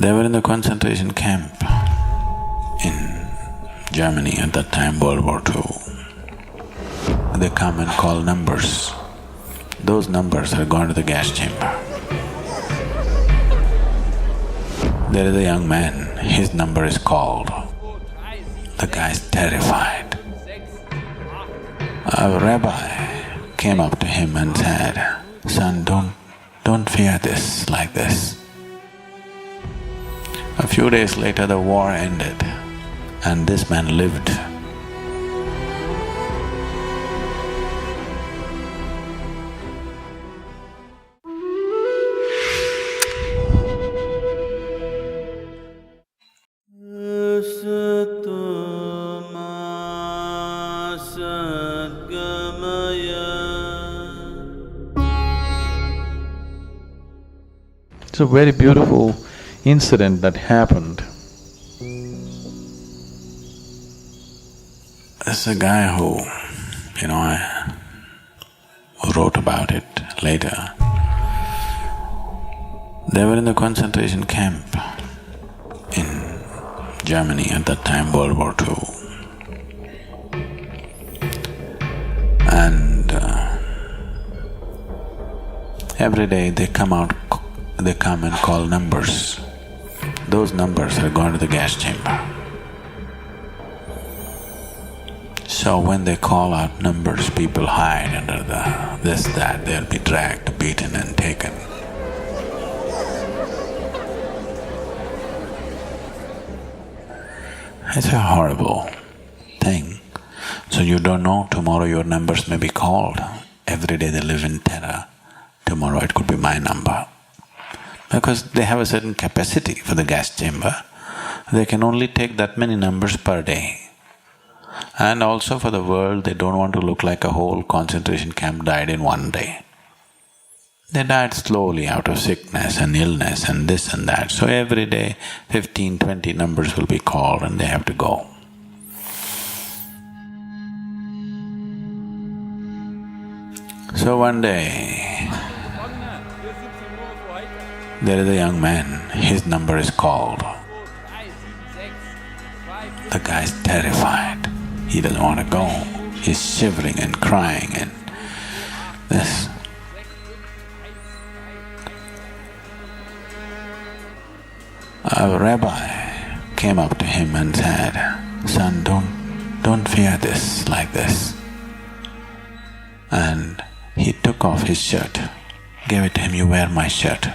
They were in the concentration camp in Germany at that time, World War II. They come and call numbers. Those numbers are gone to the gas chamber. There is a young man, his number is called. The guy is terrified. A rabbi came up to him and said, "Son, don't fear this like this." A few days later, the war ended and this man lived. It's a very beautiful incident that happened. There's a guy who, I wrote about it later. They were in the concentration camp in Germany at that time, World War II. And every day they come and call numbers. Those numbers are gone to the gas chamber. So when they call out numbers, people hide under that, they'll be dragged, beaten and taken. It's a horrible thing. So you don't know, tomorrow your numbers may be called. Every day they live in terror. Tomorrow it could be my number. Because they have a certain capacity for the gas chamber. They can only take that many numbers per day. And also for the world, they don't want to look like a whole concentration camp died in one day. They died slowly out of sickness and illness and this and that. So every day 15, 20 numbers will be called and they have to go. So one day, there is a young man, his number is called. The guy is terrified, he doesn't want to go, he's shivering and crying and this. A rabbi came up to him and said, "Son, don't fear this like this." And he took off his shirt, gave it to him, "You wear my shirt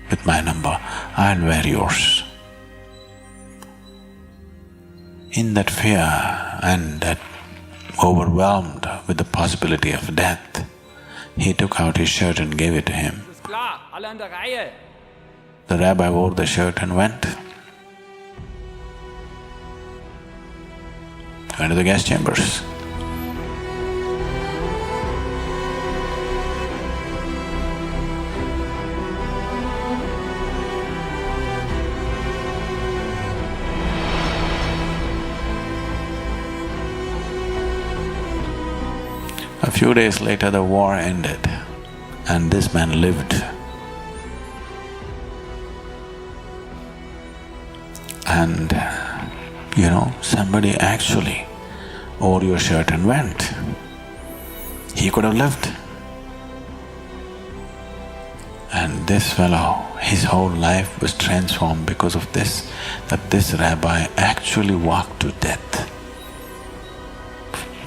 with my number, I'll wear yours." In that fear and that overwhelmed with the possibility of death, he took out his shirt and gave it to him. The rabbi wore the shirt and went to the gas chambers. A few days later, the war ended and this man lived. And somebody actually wore your shirt and went. He could have lived. And this fellow, his whole life was transformed because of this, that this rabbi actually walked to death,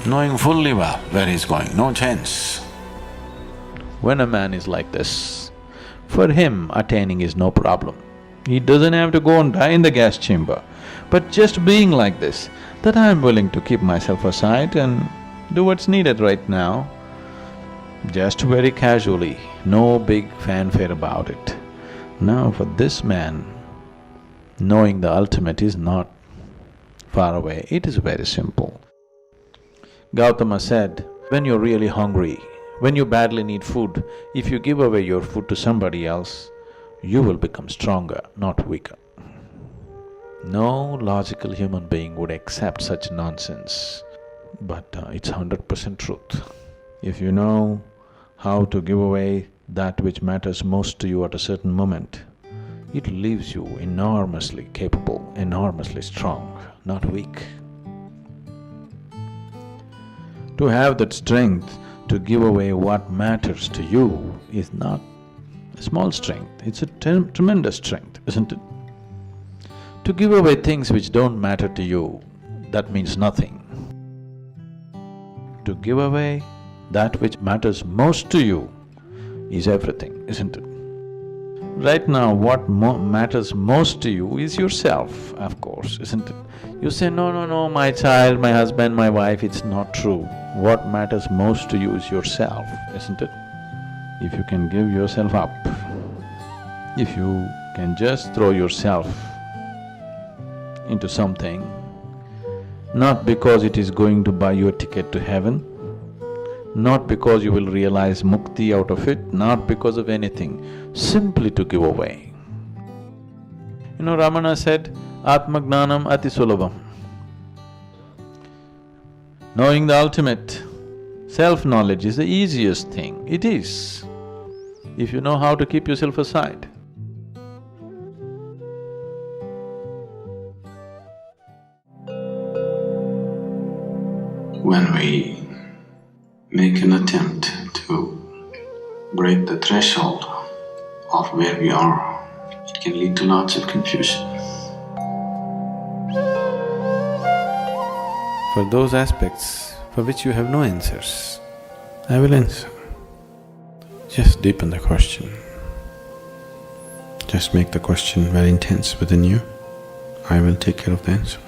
knowing fully well where he's going, no chance. When a man is like this, for him attaining is no problem. He doesn't have to go and die in the gas chamber. But just being like this, that I'm willing to keep myself aside and do what's needed right now, just very casually, no big fanfare about it. Now for this man, knowing the ultimate is not far away, it is very simple. Gautama said, when you're really hungry, when you badly need food, if you give away your food to somebody else, you will become stronger, not weaker. No logical human being would accept such nonsense, but it's 100% truth. If you know how to give away that which matters most to you at a certain moment, it leaves you enormously capable, enormously strong, not weak. To have that strength to give away what matters to you is not a small strength, it's a tremendous strength, isn't it? To give away things which don't matter to you, that means nothing. To give away that which matters most to you is everything, isn't it? Right now, what matters most to you is yourself, of course, isn't it? You say, no, my child, my husband, my wife, it's not true. What matters most to you is yourself, isn't it? If you can give yourself up, if you can just throw yourself into something, not because it is going to buy you a ticket to heaven, not because you will realize mukti out of it, not because of anything, simply to give away. You know, Ramana said, Atmagnanam ati sulabham. Knowing the ultimate, self-knowledge is the easiest thing. It is, if you know how to keep yourself aside. When we make an attempt to break the threshold of where we are, it can lead to lots of confusion. For those aspects for which you have no answers, I will answer. Just deepen the question. Just make the question very intense within you. I will take care of the answer.